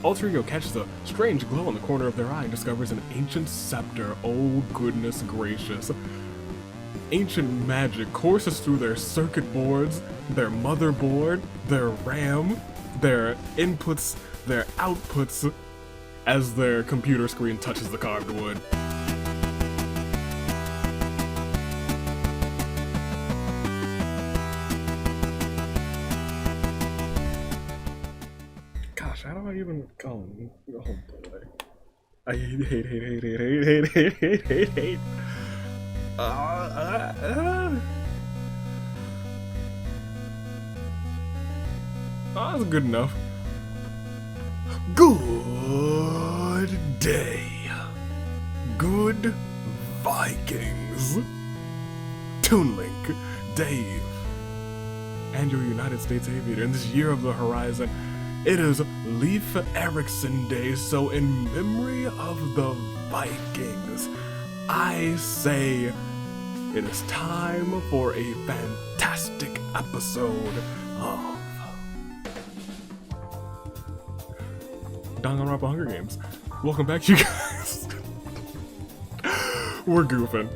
Alter Ego catches a strange glow in the corner of their eye and discovers an ancient scepter. Oh goodness gracious. Ancient magic courses through their circuit boards, their motherboard, their RAM, their inputs, their outputs, as their computer screen touches the carved wood. Gosh, how do I even oh boy. I hate. That's good enough. Good day. Good Vikings. Toonlink, Dave, and your United States Aviator in this year of the horizon. It is Leif Erikson Day, so in memory of the Vikings, I say it is time for a fantastic episode of Danganronpa Hunger Games. Welcome back, you guys. We're goofing.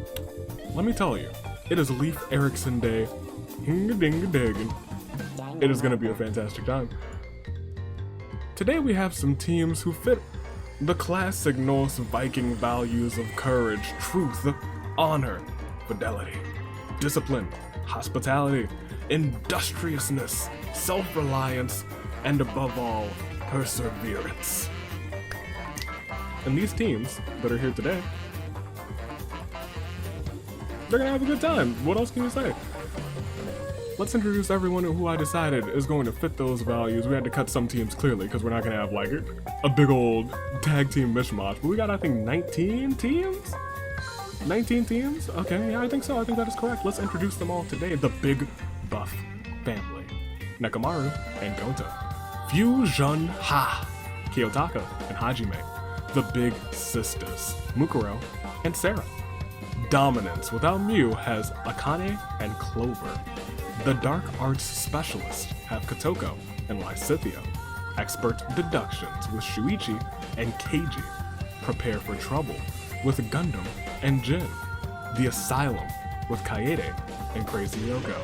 Let me tell you, it is Leif Erikson Day. Hinga-dinga-diggin'. It is going to be a fantastic time. Today we have some teams who fit the classic Norse Viking values of courage, truth, honor, fidelity, discipline, hospitality, industriousness, self-reliance, and above all, perseverance. And these teams that are here today, they're gonna have a good time. What else can you say? Let's introduce everyone who I decided is going to fit those values. We had to cut some teams clearly because we're not gonna have like a big old tag team mishmash. But we got, I think, 19 teams? 19 teams? Okay, yeah, I think so. I think that is correct. Let's introduce them all today. The Big Buff Family. Nekomaru and Gota. Fusion Ha. Kiyotaka and Hajime. The Big Sisters. Mukuro and Sarah. Dominance without Mew has Akane and Clover. The Dark Arts Specialists have Kotoko and Lysithia. Expert Deductions with Shuichi and Keiji. Prepare for Trouble with Gundam and Jin. The Asylum with Kaede and Crazy Yoko.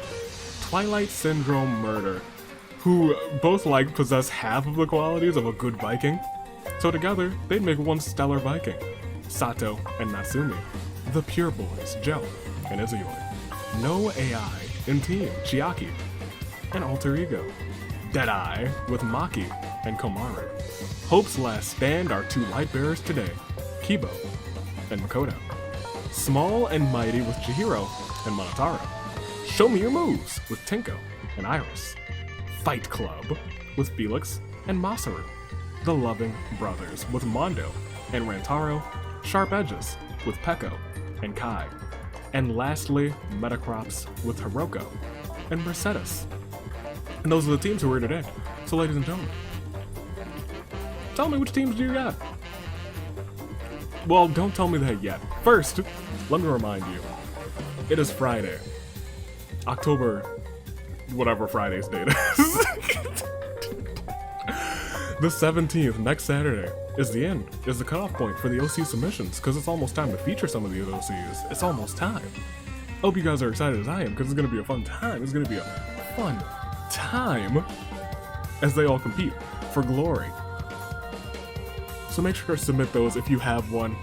Twilight Syndrome Murder, who both possess half of the qualities of a good Viking. So together, they'd make one stellar Viking. Sato and Natsumi. The Pure Boys, Joe and Izuyori. No AI in Team, Chiaki and Alter Ego. Deadeye with Maki and Komaru. Hope's Last Stand are two light bearers today, Kibo and Makoto. Small and Mighty with Chihiro and Monotaro. Show Me Your Moves with Tinko and Iris. Fight Club with Felix and Masaru. The Loving Brothers with Mondo and Rantaro. Sharp Edges with Peko and Kai. And lastly, Metacrops with Hiroko and Mercedes. And those are the teams who are here today. So ladies and gentlemen, tell me which teams do you got? Well, don't tell me that yet. First, let me remind you, it is Friday. October, whatever Friday's date is. The 17th, next Saturday, is the cutoff point for the OC submissions, because it's almost time to feature some of these OCs. It's almost time. I hope you guys are excited as I am, because it's going to be a fun time. It's going to be a fun time as they all compete for glory. So make sure to submit those if you have one.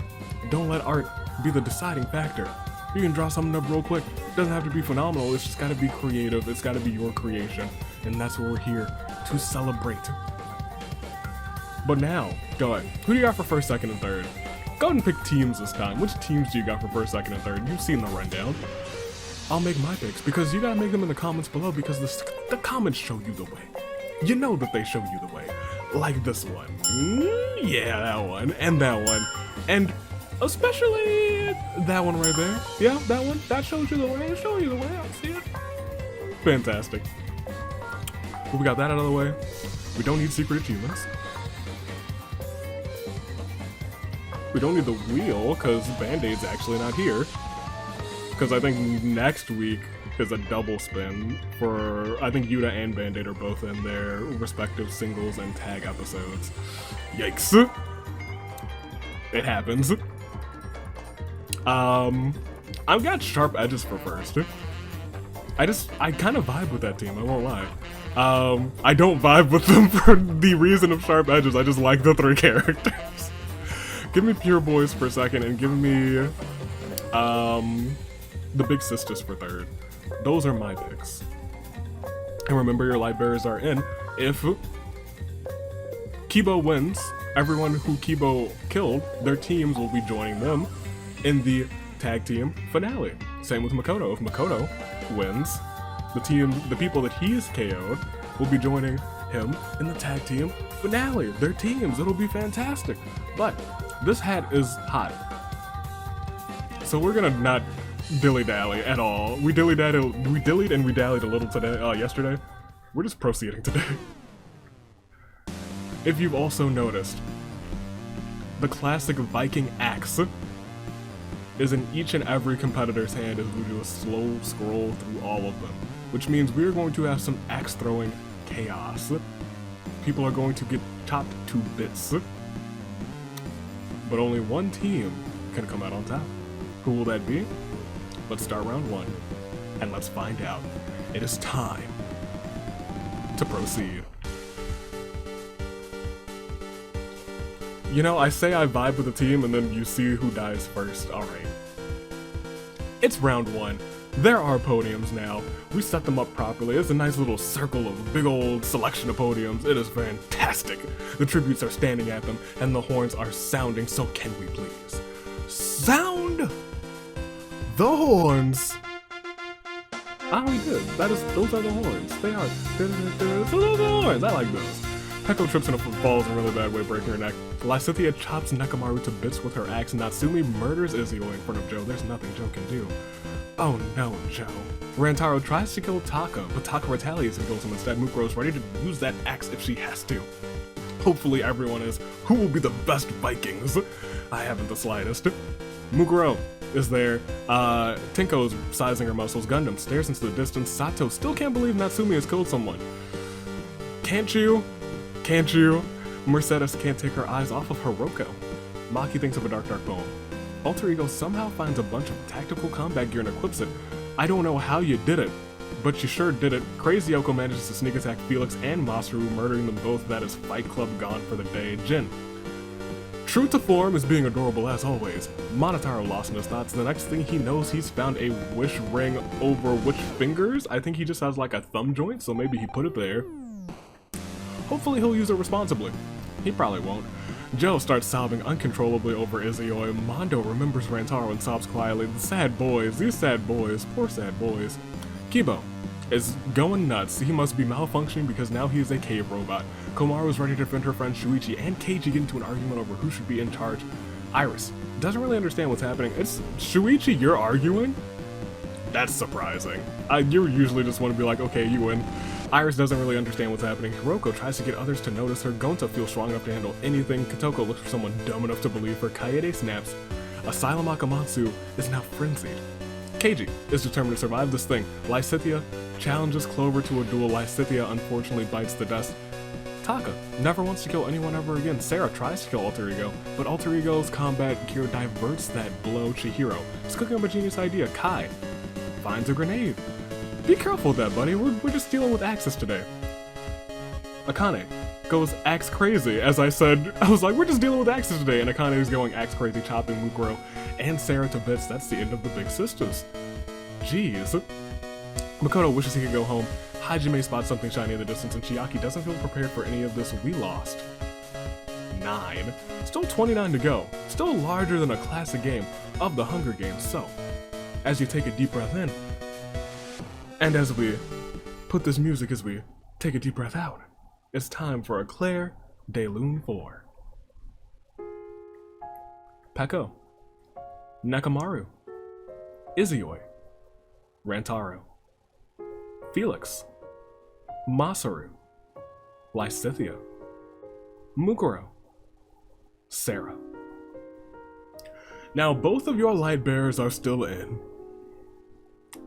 Don't let art be the deciding factor. You can draw something up real quick. It doesn't have to be phenomenal, it's just got to be creative. It's got to be your creation, and that's what we're here to celebrate. But now, go ahead. Who do you got for first, second, and third? Go ahead and pick teams this time. Which teams do you got for first, second, and third? You've seen the rundown. I'll make my picks, because you gotta make them in the comments below, because the comments show you the way. You know that they show you the way. Like this one. Yeah, that one. And that one. And especially that one right there. Yeah, that one. That shows you the way. It shows you the way. I see it. Fantastic. Well, we got that out of the way. We don't need secret achievements. We don't need the wheel, because Band-Aid's actually not here. Because I think next week is a double spin for, I think Yuta and Band-Aid are both in their respective singles and tag episodes. Yikes. It happens. I've got Sharp Edges for first. I kind of vibe with that team, I won't lie. I don't vibe with them for the reason of Sharp Edges, I just like the 3 characters. Give me Pure Boys for second, and give me, the Big Sisters for third. Those are my picks. And remember, your light bearers are in. If Kibo wins, everyone who Kibo killed, their teams will be joining them in the tag team finale. Same with Makoto. If Makoto wins, the people that he's KO'd will be joining him in the tag team finale. Their teams, it'll be fantastic. But this hat is hot, so we're gonna not dilly-dally at all. We dillied and we dallied a little today, yesterday. We're just proceeding today. If you've also noticed, the classic Viking Axe is in each and every competitor's hand as we do a slow scroll through all of them, which means we're going to have some axe throwing chaos. People are going to get chopped to bits, but only one team can come out on top. Who will that be? Let's start round 1, and let's find out. It is time to proceed. You know, I say I vibe with the team, and then you see who dies first. Alright. It's round 1. There are podiums now. We set them up properly. It's a nice little circle of big old selection of podiums. It is fantastic. The tributes are standing at them, and the horns are sounding, so can we please sound the horns? Ah, we did. Those are the horns. They are. Those are the horns. I like those. Peko trips and falls in a really bad way, breaking her neck. Lysithea chops Nekamaru to bits with her axe. Natsumi murders Izio in front of Joe. There's nothing Joe can do. Oh no, Joe. Rantaro tries to kill Taka, but Taka retaliates and kills him instead. Mukuro's ready to use that axe if she has to. Hopefully everyone is, who will be the best Vikings? I haven't the slightest. Mukuro is there. Tinko's sizing her muscles. Gundam stares into the distance. Sato still can't believe Natsumi has killed someone. Can't you? Can't you? Mercedes can't take her eyes off of Hiroko. Maki thinks of a dark poem. Alter Ego somehow finds a bunch of tactical combat gear and equips it. I don't know how you did it, but you sure did it. Crazy Yoko manages to sneak attack Felix and Masaru, murdering them both. That is Fight Club gone for the day. Jin. True to form is being adorable as always. Monotaro lost in his thoughts. The next thing he knows, he's found a wish ring over which fingers? I think he just has like a thumb joint, so maybe he put it there. Hopefully he'll use it responsibly. He probably won't. Joe starts sobbing uncontrollably over Izio. Mondo remembers Rantaro and sobs quietly. The sad boys, these sad boys, poor sad boys. Kibo is going nuts. He must be malfunctioning because now he is a cave robot. Komaru is ready to defend her friend Shuichi, and Keiji get into an argument over who should be in charge. Iris doesn't really understand what's happening. It's Shuichi, you're arguing? That's surprising. You usually just want to be like, okay, you win. Iris doesn't really understand what's happening. Hiroko tries to get others to notice her. Gonta feels strong enough to handle anything. Kotoko looks for someone dumb enough to believe her. Kaede snaps. Asylum Akamatsu is now frenzied. Keiji is determined to survive this thing. Lysithea challenges Clover to a duel. Lysithea unfortunately bites the dust. Taka never wants to kill anyone ever again. Sarah tries to kill Alter Ego, but Alter Ego's combat gear diverts that blow. Chihiro is cooking up a genius idea. Kai finds a grenade. Be careful with that, buddy. We're just dealing with axes today. Akane goes axe crazy. As I said, I was like, we're just dealing with axes today, and Akane is going axe crazy, chopping Mukuro and Sarah to bits. That's the end of the Big Sisters. Jeez. Makoto wishes he could go home. Hajime spots something shiny in the distance, and Chiaki doesn't feel prepared for any of this. We lost 9. Still 29 to go. Still larger than a classic game of the Hunger Games. So, as you take a deep breath in, and as we put this music as we take a deep breath out, it's time for a Claire de Lune 4. Peko, Nekamaru, Izioi, Rantaro, Felix, Masaru, Lysithea, Mukuro, Sarah. Now both of your light bearers are still in.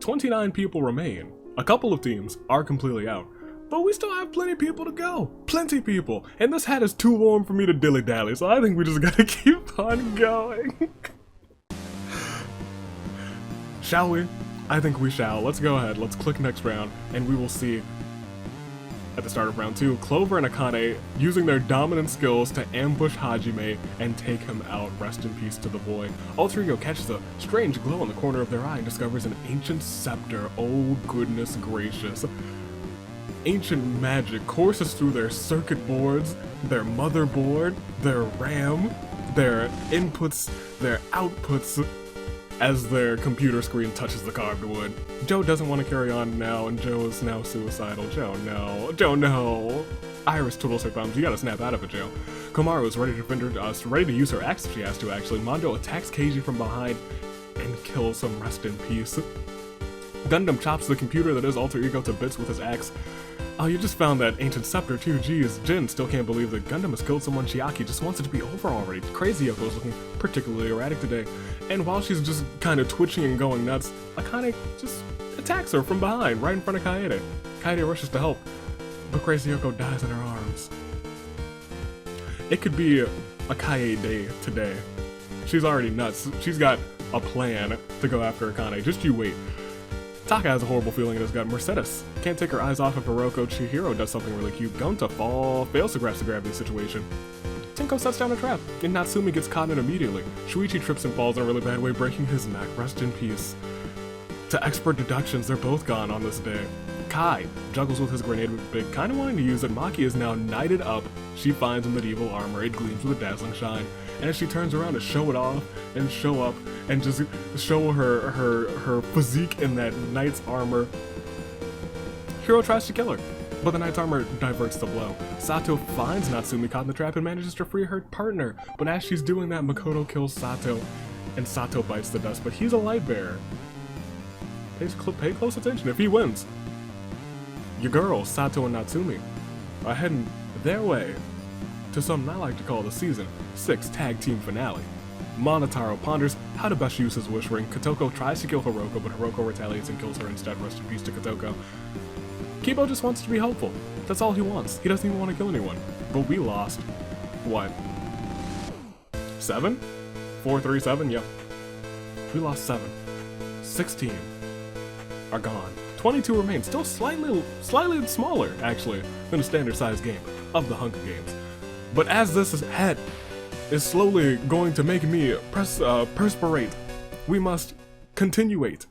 29 people remain. A couple of teams are completely out. But we still have plenty of people to go. Plenty of people. And this hat is too warm for me to dilly-dally, so I think we just gotta keep on going. Shall we? I think we shall. Let's go ahead. Let's click next round, and we will see at the start of round 2, Clover and Akane using their dominant skills to ambush Hajime and take him out. Rest in peace to the boy. Alter Ego catches a strange glow in the corner of their eye and discovers an ancient scepter. Oh goodness gracious. Ancient magic courses through their circuit boards, their motherboard, their RAM, their inputs, their outputs, as their computer screen touches the carved wood. Joe doesn't want to carry on now, and Joe is now suicidal. Joe, no. Joe, no. Iris twiddles her thumbs. You gotta snap out of it, Joe. Komaru is ready to defend her, ready to use her axe if she has to, actually. Mondo attacks Keiji from behind and kills him. Rest in peace. Gundam chops the computer that is Alter Ego to bits with his axe. Oh, you just found that ancient scepter too, jeez. Jin still can't believe that Gundam has killed someone. Chiaki just wants it to be over already. Crazy Yoko's looking particularly erratic today. And while she's just kind of twitching and going nuts, Akane just attacks her from behind, right in front of Kaede. Kaede rushes to help, but Crazy Yoko dies in her arms. It could be a Kaede day today. She's already nuts. She's got a plan to go after Akane. Just you wait. Taka has a horrible feeling in his gut. Mercedes can't take her eyes off of Hiroko. Chihiro does something really cute. Gonta fails to grasp the gravity situation. Tenko sets down a trap, and Natsumi gets caught in immediately. Shuichi trips and falls in a really bad way, breaking his neck. Rest in peace. To expert deductions, they're both gone on this day. Kai juggles with his grenade with Big, kinda wanting to use it. Maki is now knighted up. She finds a medieval armor. It gleams with a dazzling shine. And as she turns around to show it off and show up and just show her physique in that knight's armor, Hiro tries to kill her, but the knight's armor diverts the blow. Sato finds Natsumi caught in the trap and manages to free her partner, but as she's doing that, Makoto kills Sato, and Sato bites the dust, but he's a light bearer. Pay close attention. If he wins, your girls, Sato and Natsumi, are heading their way to something I like to call the Season 6 Tag Team Finale. Monotaro ponders how to best use his wish ring. Kotoko tries to kill Hiroko, but Hiroko retaliates and kills her instead. Rest in peace to Kotoko. Kibo just wants to be helpful. That's all he wants. He doesn't even want to kill anyone. But we lost. What? 7? 4-3-7? Yep. We lost 7. 16 are gone. 22 remain. Still slightly smaller, actually, than a standard sized game of the Hunger Games. But as this head is slowly going to make me perspirate, we must continuate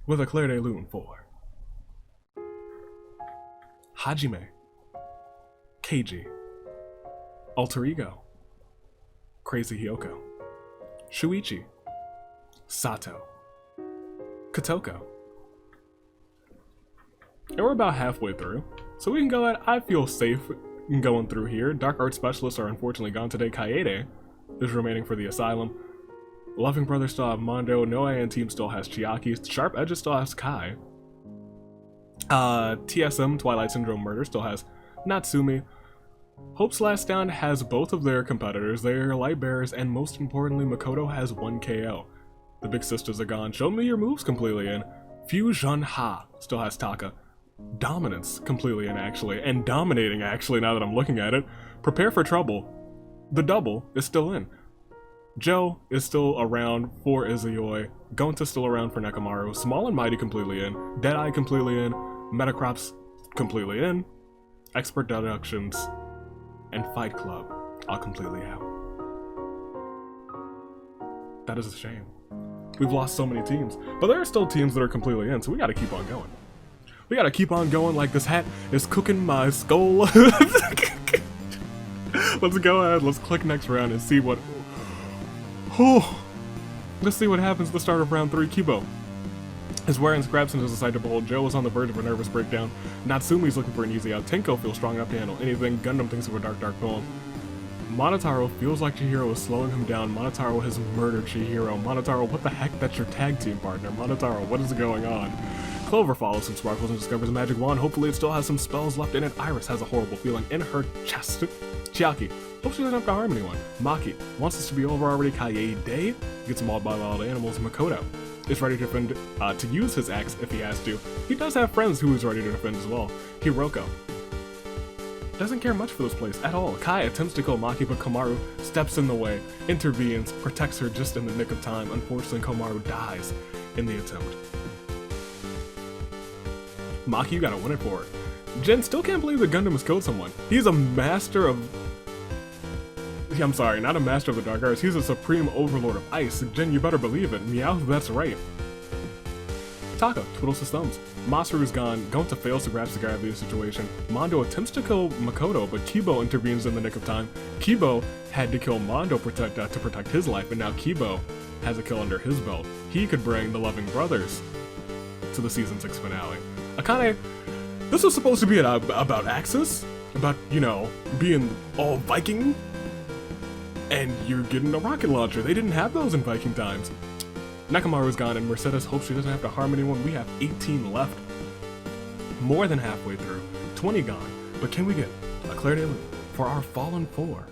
with a Claire de Lune for Hajime, Keiji, Alter Ego, Crazy Hyoko, Shuichi, Sato, Kotoko. And we're about halfway through, so we can go ahead. I feel safe going through here. Dark Arts Specialists are unfortunately gone today. Kaede is remaining for the Asylum. Loving Brothers still have Mondo. Noe and Team still has Chiaki. Sharp Edges still has Kai. TSM, Twilight Syndrome Murder, still has Natsumi. Hope's Last Stand has both of their competitors. They are light bearers, and most importantly, Makoto has 1 KO. The Big Sisters are gone. Show me your moves completely in. Fusion Ha still has Taka. Dominance completely in, actually, and dominating, actually, now that I'm looking at it. Prepare for Trouble. The double is still in. Joe is still around for Izuyoi. Gonta still around for Nekomaru. Small and Mighty completely in. Deadeye completely in. Metacrops completely in. Expert Deductions and Fight Club are completely out. That is a shame. We've lost so many teams, but there are still teams that are completely in, so we gotta keep on going. We gotta keep on going like this hat is cooking my skull. Let's go ahead, let's click next round and see what... Let's see what happens at the start of round 3. Kibo is wearing scraps and is a sight to behold. Joe is on the verge of a nervous breakdown. Natsumi's looking for an easy out. Tenko feels strong enough to handle anything. Gundam thinks of a dark poem. Monotaro feels like Chihiro is slowing him down. Monotaro has murdered Chihiro. Monotaro, what the heck? That's your tag team partner. Monotaro, what is going on? Clover follows some sparkles and discovers a magic wand. Hopefully it still has some spells left in it. Iris has a horrible feeling in her chest. Chiaki, hope she doesn't have to harm anyone. Maki wants this to be over already. Kaede gets mauled by wild animals. Makoto is ready to defend, to use his axe if he has to. He does have friends who is ready to defend as well. Hiroko doesn't care much for this place at all. Kai attempts to kill Maki, but Komaru steps in the way, intervenes, protects her just in the nick of time. Unfortunately, Komaru dies in the attempt. Maki, you gotta win it for her. Jin still can't believe that Gundam has killed someone. He's a master of... I'm sorry, not a master of the dark arts. He's a supreme overlord of ice. Jin, you better believe it. Meow, that's right. Taka twiddles his thumbs. Masaru's gone. Gonta fails to grasp the gravity of the situation. Mondo attempts to kill Makoto, but Kibo intervenes in the nick of time. Kibo had to kill Mondo to protect his life, and now Kibo has a kill under his belt. He could bring the Loving Brothers to the Season 6 finale. Akane, this was supposed to be about Axis, about, you know, being all Viking, and you're getting a rocket launcher. They didn't have those in Viking times. Nakamaru's gone, and Mercedes hopes she doesn't have to harm anyone. We have 18 left. More than halfway through. 20 gone. But can we get a clear day for our fallen four?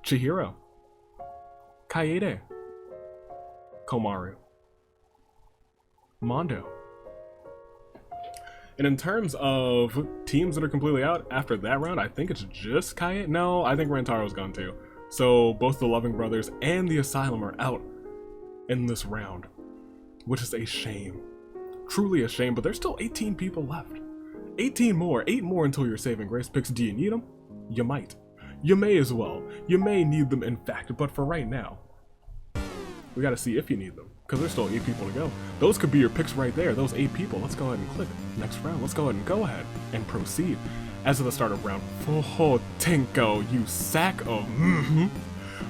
Chihiro. Kaede. Komaru. Mondo. And in terms of teams that are completely out after that round, I think it's just Kaede. No, I think Rantaro's gone too. So both the Loving Brothers and the Asylum are out in this round, which is a shame. Truly a shame, but there's still 18 people left. 18 more, 8 more until your saving grace picks. Do you need them? You might. You may as well. You may need them in fact, but for right now, we gotta see if you need them, because there's still 8 people to go. Those could be your picks right there, those 8 people. Let's go ahead and click next round. Let's go ahead and proceed. As of the start of round 4, Tenko, you sack of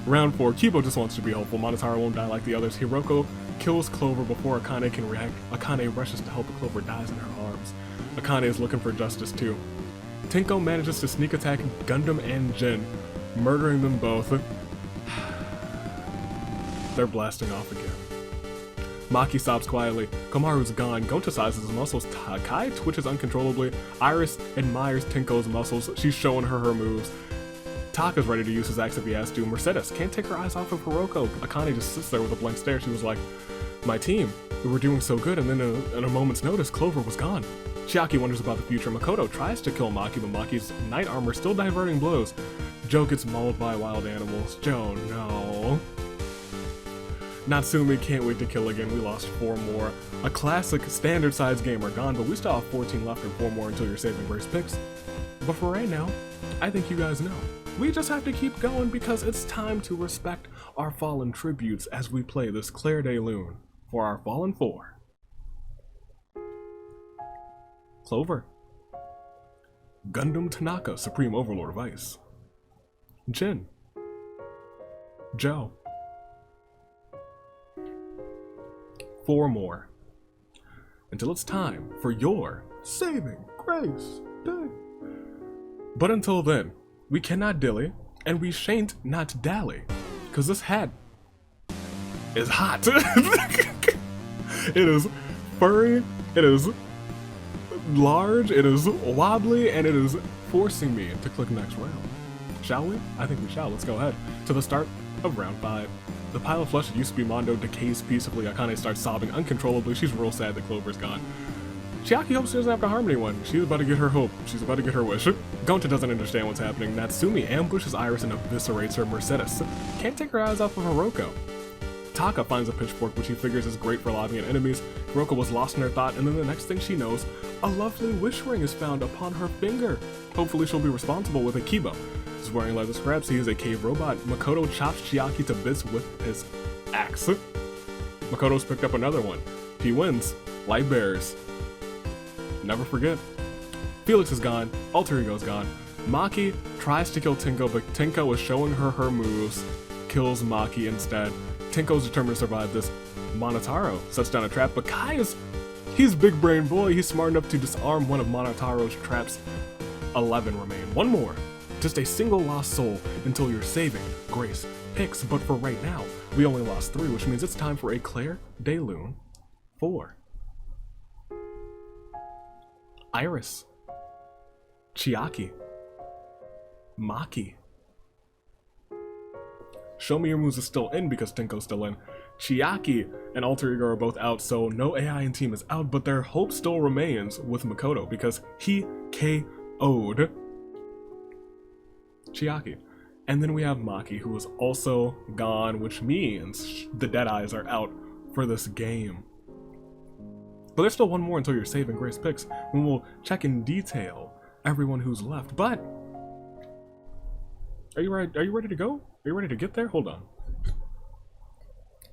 Round 4, Kibo just wants to be hopeful. Monotaro won't die like the others. Hiroko kills Clover before Akane can react. Akane rushes to help, but Clover dies in her arms. Akane is looking for justice too. Tenko manages to sneak attack Gundam and Jin, murdering them both. They're blasting off again. Maki sobs quietly. Komaru's gone. Gonta sizes his muscles. Kai twitches uncontrollably. Iris admires Tenko's muscles. She's showing her moves. Taka's ready to use his axe if he has to. Mercedes can't take her eyes off of Hiroko. Akane just sits there with a blank stare. She was like, my team, we were doing so good, and then in a moment's notice, Clover was gone. Chiaki wonders about the future. Makoto tries to kill Maki, but Maki's knight armor still diverting blows. Joe gets mauled by wild animals. Joe, no. Natsumi can't wait to kill again. We lost 4 more. A classic standard size game are gone, but we still have 14 left and 4 more until your saving grace picks. But for right now, I think you guys know. We just have to keep going because it's time to respect our fallen tributes as we play this Claire de Lune for our fallen 4. Clover. Gundam Tanaka, Supreme Overlord of Ice. Jin. Joe. 4 more. Until it's time for your saving grace day. But until then, we cannot dilly, and we shan't not dally, because this hat is hot. It is furry, it is large, it is wobbly, and it is forcing me to click next round. Shall we? I think we shall. Let's go ahead to the start of round 5. The pile of flesh that used to be Mondo decays peacefully. Akane starts sobbing uncontrollably. She's real sad that Clover's gone. Chiaki hopes she doesn't have to harm anyone. She's about to get her hope. She's about to get her wish. Gonta doesn't understand what's happening. Natsumi ambushes Iris and eviscerates her. Mercedes can't take her eyes off of Hiroko. Taka finds a pitchfork, which he figures is great for lobbing at enemies. Hiroko was lost in her thought, and then the next thing she knows, a lovely wish ring is found upon her finger. Hopefully she'll be responsible with a Kibo. He's wearing leather scraps. He is a cave robot. Makoto chops Chiaki to bits with his axe. Makoto's picked up another one. He wins. Light bearers. Never forget. Felix is gone. Alter Ego's gone. Maki tries to kill Tenko, but Tenko is showing her moves. Kills Maki instead. Tenko's determined to survive this. Monotaro sets down a trap, but Kai he's big brain boy. He's smart enough to disarm one of Monotaro's traps. 11 remain. 1 more. Just a single lost soul until your saving grace picks. But for right now, we only lost 3, which means it's time for a Claire de Lune 4. Iris. Chiaki. Maki. Show Me Your Moves is still in because Tenko's still in. Chiaki and Alter Ego are both out, so no AI in team is out, but their hope still remains with Makoto because he KO'd Chiaki. And then we have Maki, who is also gone, which means the Deadeyes are out for this game. But there's still one more until your save and grace picks, when we'll check in detail everyone who's left. But are you ready? Are you ready to go? Are you ready to get there? Hold on.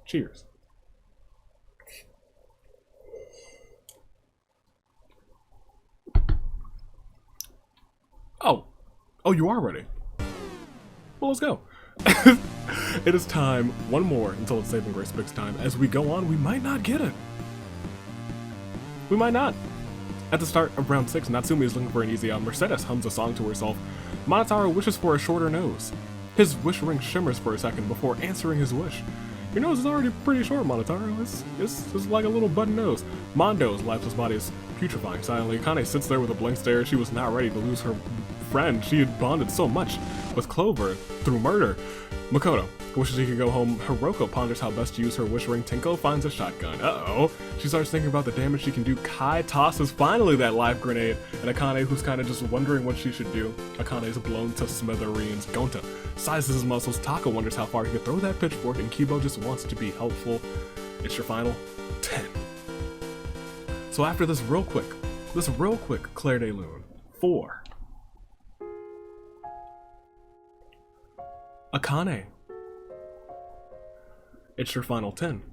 Cheers. Oh, you are ready. Well, let's go. It is time, one more until it's saving grace picks time. As we go on, we might not get it. We might not. At the start of round 6, Natsumi is looking for an easy out. Mercedes hums a song to herself. Monotaro wishes for a shorter nose. His wish ring shimmers for a second before answering his wish. Your nose is already pretty short, Monotaro. It's like a little button nose. Mondo's lifeless body is putrefying silently. Akane sits there with a blank stare. She was not ready to lose her friend. She had bonded so much with Clover through murder. Makoto wishes he could go home. Hiroko ponders how best to use her wish ring. Tenko finds a shotgun. Uh-oh. She starts thinking about the damage she can do. Kai tosses finally that live grenade. And Akane, who's kind of just wondering what she should do. Akane is blown to smithereens. Gonta sizes his muscles. Taka wonders how far he could throw that pitchfork. And Kibo just wants to be helpful. It's your final 10. So after this real quick Claire de Lune. 4. Akane. It's your final 10,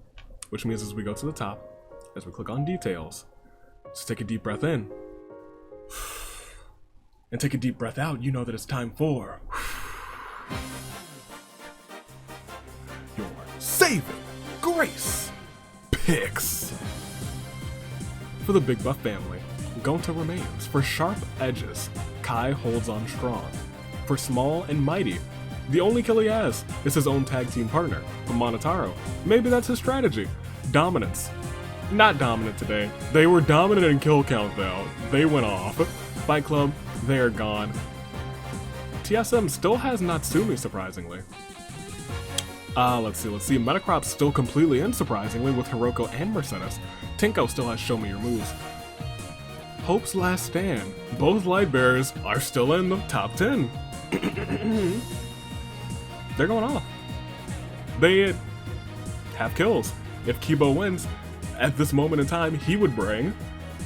which means as we go to the top, as we click on details, just take a deep breath in, and take a deep breath out. You know that it's time for your saving grace picks. For the Big Buff family, Gonta remains. For sharp edges, Kai holds on strong. For small and mighty, the only kill he has is his own tag team partner, from Monotaro. Maybe that's his strategy. Dominance. Not dominant today. They were dominant in kill count though. They went off. Fight Club, they're gone. TSM still has Natsumi, surprisingly. Let's see. Metacrop's still completely in, surprisingly, with Hiroko and Mercedes. Tenko still has Show Me Your Moves. Hope's Last Stand. Both Lightbearers are still in the top 10. They're going off. They have kills. If Kibo wins, at this moment in time, he would bring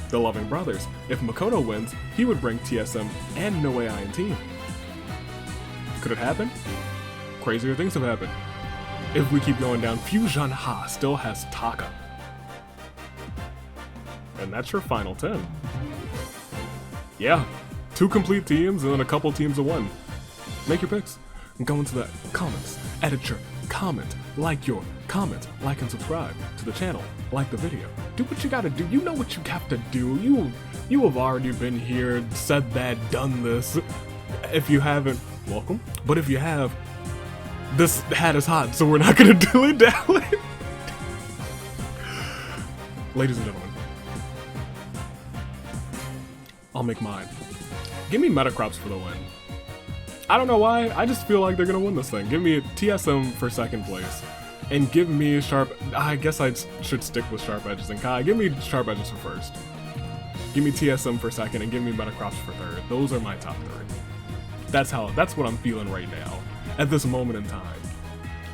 the Loving Brothers. If Makoto wins, he would bring TSM and No AI in team. Could it happen? Crazier things have happened. If we keep going down, Fusion Ha still has Taka. And that's your final 10. Yeah, 2 complete teams and then a couple teams of 1. Make your picks. Go into the comments, edit your comment, like and subscribe to the channel, like the video. Do what you gotta do. You know what you have to do. You have already been here, said that, done this. If you haven't, welcome. But if you have, this hat is hot, so we're not gonna dilly-dally. Ladies and gentlemen, I'll make mine. Give me Metacrops for the win. I don't know why, I just feel like they're gonna win this thing. Give me TSM for 2nd place. And give me Sharp, I guess I should stick with Sharp Edges and Kai. Give me Sharp Edges for 1st. Give me TSM for 2nd and give me Metacrops for 3rd. Those are my top 3. That's what I'm feeling right now, at this moment in time.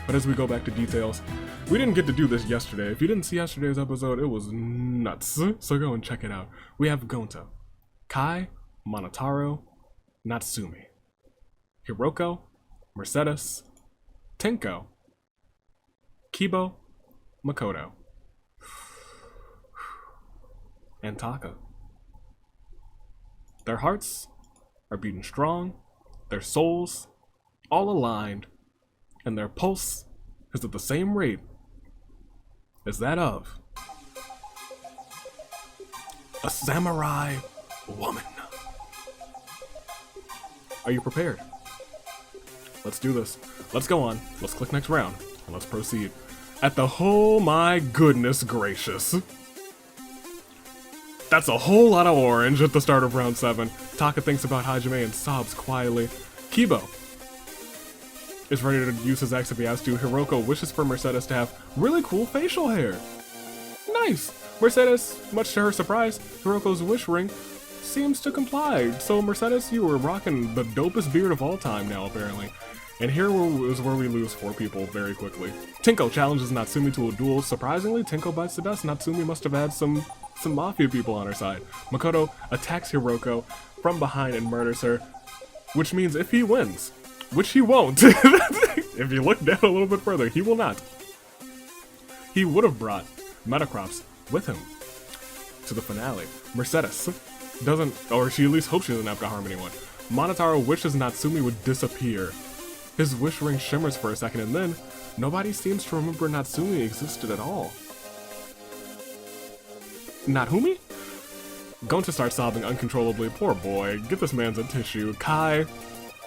But as we go back to details, we didn't get to do this yesterday. If you didn't see yesterday's episode, it was nuts. So go and check it out. We have Gonta, Kai, Monotaro, Natsumi, Hiroko, Mercedes, Tenko, Kibo, Makoto, and Taka. Their hearts are beating strong, their souls all aligned, and their pulse is at the same rate as that of a samurai woman. Are you prepared? Let's do this. Let's go on. Let's click next round. And let's proceed. At the oh my goodness gracious. That's a whole lot of orange at the start of round 7. Taka thinks about Hajime and sobs quietly. Kibo is ready to use his axe if he has to. Hiroko wishes for Mercedes to have really cool facial hair. Nice! Mercedes, much to her surprise, Hiroko's wish ring seems to comply. So Mercedes, you were rocking the dopest beard of all time now, apparently. And here is where we lose 4 people very quickly. Tinko challenges Natsumi to a duel. Surprisingly, Tinko bites the dust. Natsumi must have had some mafia people on her side. Makoto attacks Hiroko from behind and murders her, which means if he wins, which he won't, if you look down a little bit further, he will not. He would have brought Metacrops with him to the finale. Mercedes doesn't, or she at least hopes she doesn't have to harm anyone. Monotaro wishes Natsumi would disappear. His wish ring shimmers for a second, and then nobody seems to remember Natsumi existed at all. Natsumi? Gonta starts sobbing uncontrollably. Poor boy, get this man's a tissue. Kai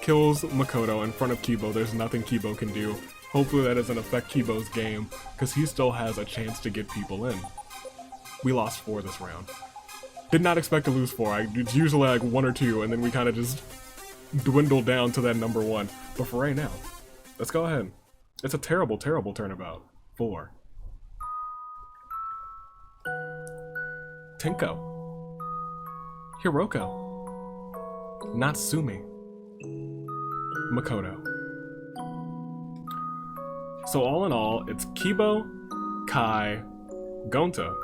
kills Makoto in front of Kibo. There's nothing Kibo can do. Hopefully that doesn't affect Kibo's game, because he still has a chance to get people in. We lost 4 this round. Did not expect to lose 4. It's usually like 1 or 2, and then we kind of just dwindle down to that number 1. But for right now, let's go ahead. It's a terrible, terrible turnabout. 4. Tinko. Hiroko. Natsumi. Makoto. So all in all, it's Kibo, Kai, Gonta,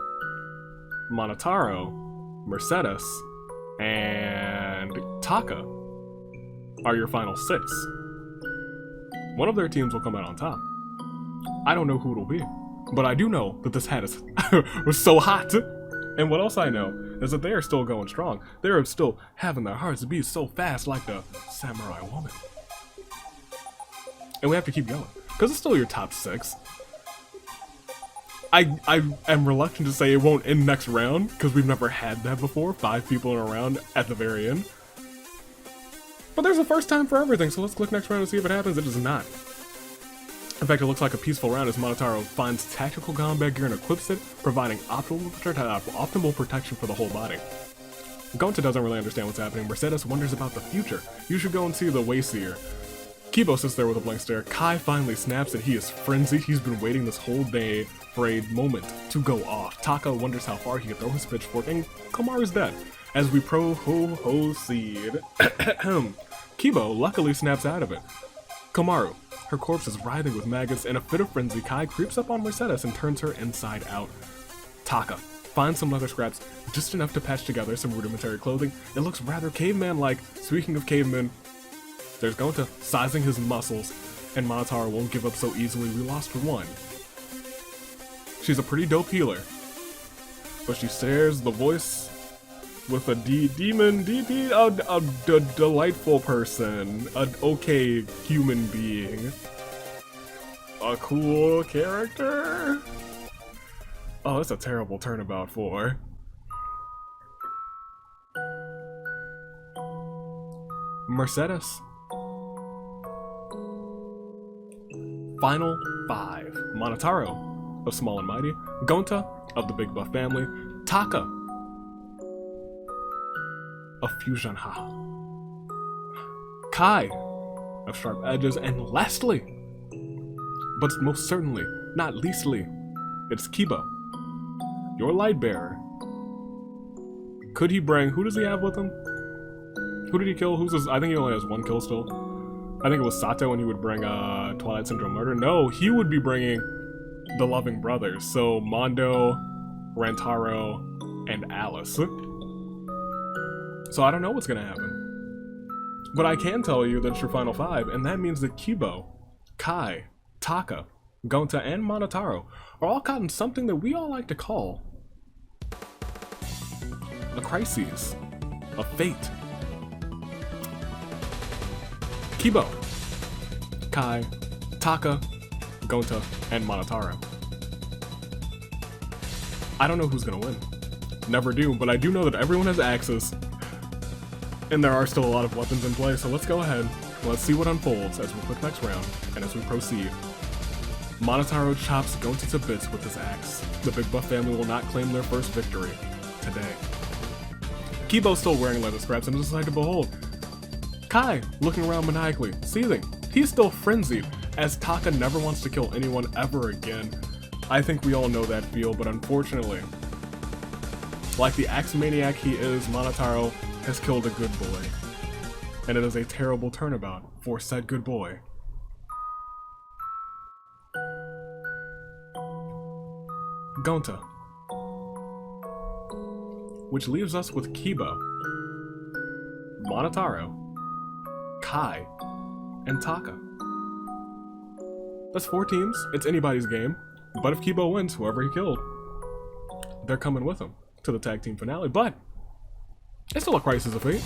Monotaro, Mercedes, and Taka are your final 6. One of their teams will come out on top. I don't know who it'll be, but I do know that this hat is was so hot. And what else I know is that they are still going strong. They are still having their hearts beat so fast like the samurai woman. And we have to keep going, because it's still your top 6. I am reluctant to say it won't end next round, because we've never had that before. 5 people in a round at the very end. But there's a first time for everything, so let's click next round and see if it happens. It does not. In fact, it looks like a peaceful round as Monotaro finds tactical combat gear and equips it, providing optimal protection for the whole body. Gonta doesn't really understand what's happening. Mercedes wonders about the future. You should go and see the Wayseer. Kibo sits there with a blank stare. Kai finally snaps that he is frenzied. He's been waiting this whole day for a moment to go off. Taka wonders how far he can throw his pitchfork, and Komaru's dead. As we proceed, Kibo luckily snaps out of it. Komaru. Her corpse is writhing with maggots. In a fit of frenzy, Kai creeps up on Mercedes and turns her inside out. Taka finds some leather scraps, just enough to patch together some rudimentary clothing. It looks rather caveman-like. Speaking of cavemen, there's Gonta sizing his muscles, and Monotaro won't give up so easily. We lost 1. She's a pretty dope healer, but she shares the voice with a delightful person, an okay human being, a cool character. Oh, that's a terrible turnabout for. Mercedes. Final 5. Monotaro of Small and Mighty, Gonta of the Big Buff Family, Taka of Fusion Ha, Kai of Sharp Edges, and lastly, but most certainly not leastly, it's Kibo, your light bearer. Could he bring, who does he have with him? Who did he kill? Who's his, I think he only has 1 kill still. I think it was Sato, and he would bring Twilight Syndrome Murder. No, he would be bringing the Loving Brothers. So Mondo, Rantaro, and Alice. So I don't know what's gonna happen. But I can tell you that it's your final 5, and that means that Kibo, Kai, Taka, Gonta, and Monotaro are all caught in something that we all like to call a crisis, a fate. Kibo, Kai, Taka, Gonta, and Monotaro. I don't know who's gonna win. Never do, but I do know that everyone has axes. And there are still a lot of weapons in play, so let's go ahead. Let's see what unfolds as we click next round, and as we proceed. Monotaro chops Gonta to bits with his axe. The Big Buff family will not claim their first victory today. Kibo's still wearing leather scraps and is a sight to behold. Kai, looking around maniacally, seething. He's still frenzied, as Taka never wants to kill anyone ever again. I think we all know that feel, but unfortunately, like the axe maniac he is, Monotaro has killed a good boy. And it is a terrible turnabout for said good boy. Gonta. Which leaves us with Kiba, Monotaro, Kai, and Taka. That's 4 teams, it's anybody's game, but if Kiba wins, whoever he killed, they're coming with him to the tag team finale, but it's still a crisis of fate.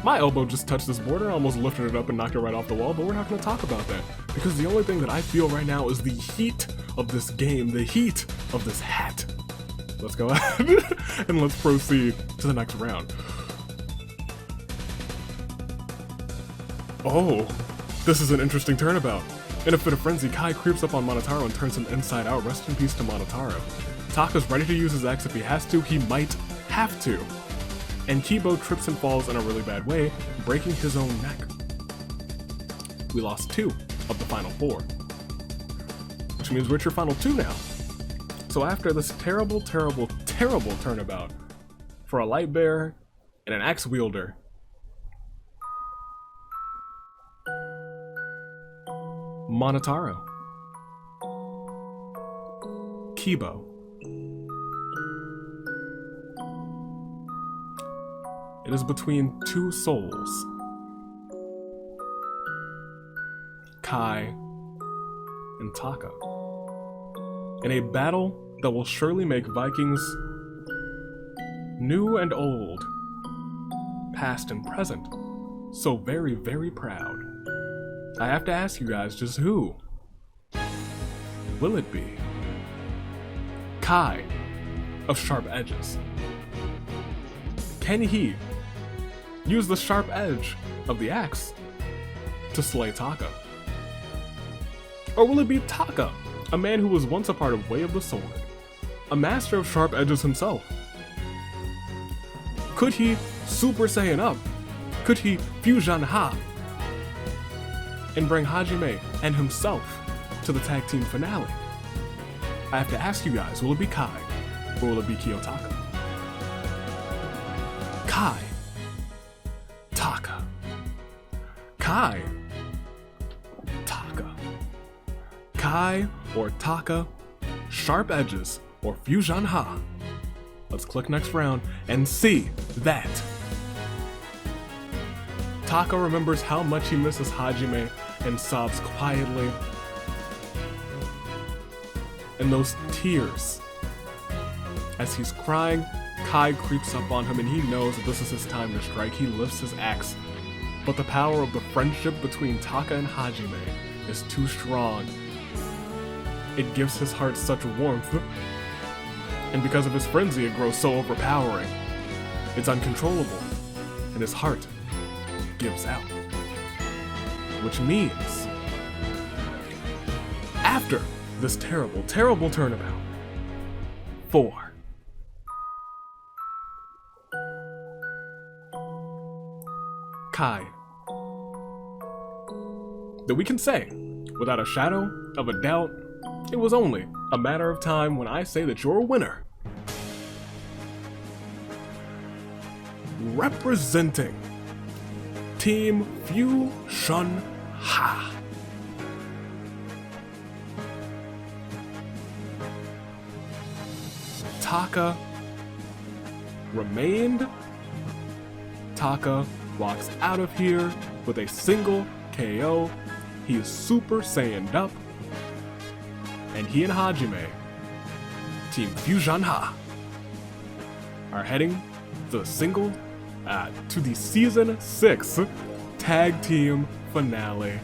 My elbow just touched this border, I almost lifted it up and knocked it right off the wall, but we're not going to talk about that, because the only thing that I feel right now is the heat of this game, the heat of this hat. Let's go ahead and let's proceed to the next round. Oh, this is an interesting turnabout. In a fit of frenzy, Kai creeps up on Monotaro and turns him inside out. Rest in peace to Monotaro. Taka's ready to use his axe if he has to, he might have to. And Kibo trips and falls in a really bad way, breaking his own neck. We lost 2 of the final 4. Which means we're at your final 2 now. So after this terrible, terrible, terrible turnabout for a light bearer and an axe wielder, Monotaro, Kibo, it is between 2 souls, Kai and Taka, in a battle that will surely make Vikings new and old, past and present, so very, very proud. I have to ask you guys, just who will it be? Kai of Sharp Edges. Can he use the sharp edge of the axe to slay Taka? Or will it be Taka, a man who was once a part of Way of the Sword, a master of sharp edges himself? Could he Super Saiyan up? Could he Fusion Ha and bring Hajime and himself to the tag team finale? I have to ask you guys, will it be Kai or will it be Kiyotaka? Kai, Taka, Kai, Taka, Kai or Taka, Sharp Edges or Fusion Ha. Let's click next round and see that Taka remembers how much he misses Hajime and sobs quietly. And those tears, as he's crying, Kai creeps up on him and he knows that this is his time to strike. He lifts his axe, but the power of the friendship between Taka and Hajime is too strong. It gives his heart such warmth, and because of his frenzy it grows so overpowering. It's uncontrollable, and his heart gives out. Which means, after this terrible, terrible turnabout, 4, Kai, that we can say, without a shadow of a doubt, it was only a matter of time when I say that your winner, representing Team Fusion Ha, Taka remained. Taka walks out of here with a single KO. He is Super Saiyaned up. And he and Hajime, Team Fusion Ha, are heading to the Season 6 Tag Team Finale.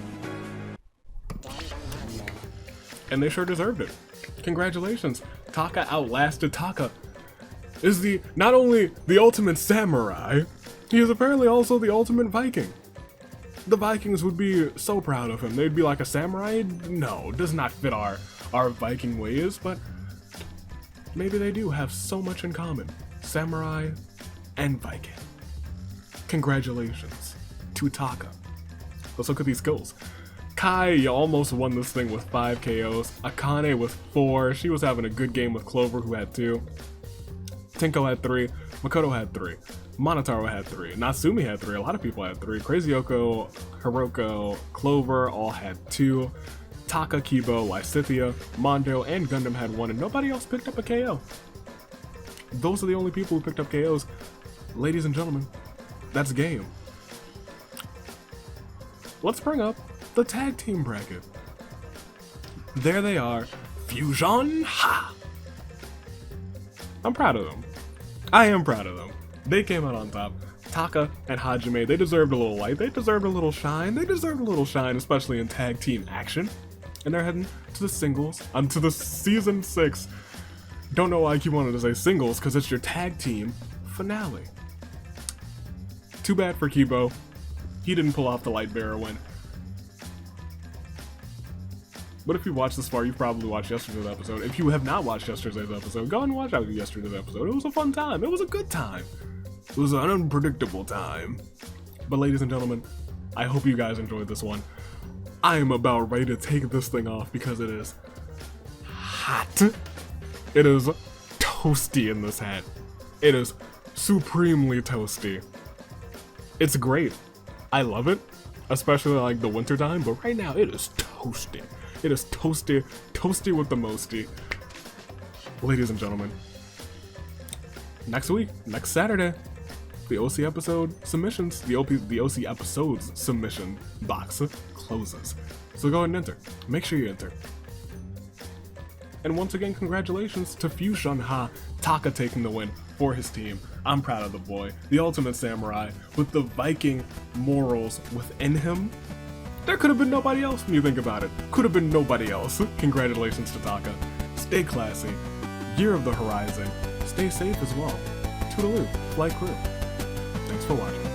And they sure deserved it. Congratulations. Taka outlasted. Taka is not only the ultimate samurai, he is apparently also the ultimate Viking. The Vikings would be so proud of him. They'd be like, a samurai? No, does not fit our Viking ways, but maybe they do have so much in common. Samurai and Viking. Congratulations to Taka. Let's look at these skills. Kai, you almost won this thing with 5 KOs. Akane with 4. She was having a good game with Clover, who had 2. Tenko had 3. Makoto had 3. Monotaro had 3. Natsumi had 3. A lot of people had 3. Crazy Yoko, Hiroko, Clover all had 2. Taka, Kibo, Lysithia, Mondo, and Gundam had 1, and nobody else picked up a KO. Those are the only people who picked up KOs. Ladies and gentlemen, that's game. Let's bring up the tag team bracket. There they are, Fusion Ha! I'm proud of them. I am proud of them. They came out on top. Taka and Hajime, they deserved a little light, they deserved a little shine, especially in tag team action. And they're heading to the singles, to the season 6. Don't know why I keep wanting to say singles, because it's your tag team finale. Too bad for Kibo. He didn't pull off the light bearer win. But if you watched this far, you've probably watched yesterday's episode. If you have not watched yesterday's episode, go and watch out yesterday's episode. It was a fun time. It was a good time. It was an unpredictable time. But ladies and gentlemen, I hope you guys enjoyed this one. I am about ready to take this thing off because it is hot. It is toasty in this hat. It is supremely toasty. It's great. I love it, especially like the winter time, but right now it is toasty. It is toasty, toasty with the mosty. Ladies and gentlemen, next week, next Saturday, the OC episode submissions, the OC episodes submission box closes. So go ahead and enter. Make sure you enter. And once again, congratulations to Fusion Ha, Taka taking the win for his team. I'm proud of the boy, the ultimate samurai, with the Viking morals within him. There could have been nobody else when you think about it. Could have been nobody else. Congratulations to Taka. Stay classy. Year of the Horizon. Stay safe as well. Toodaloo, flight crew. Thanks for watching.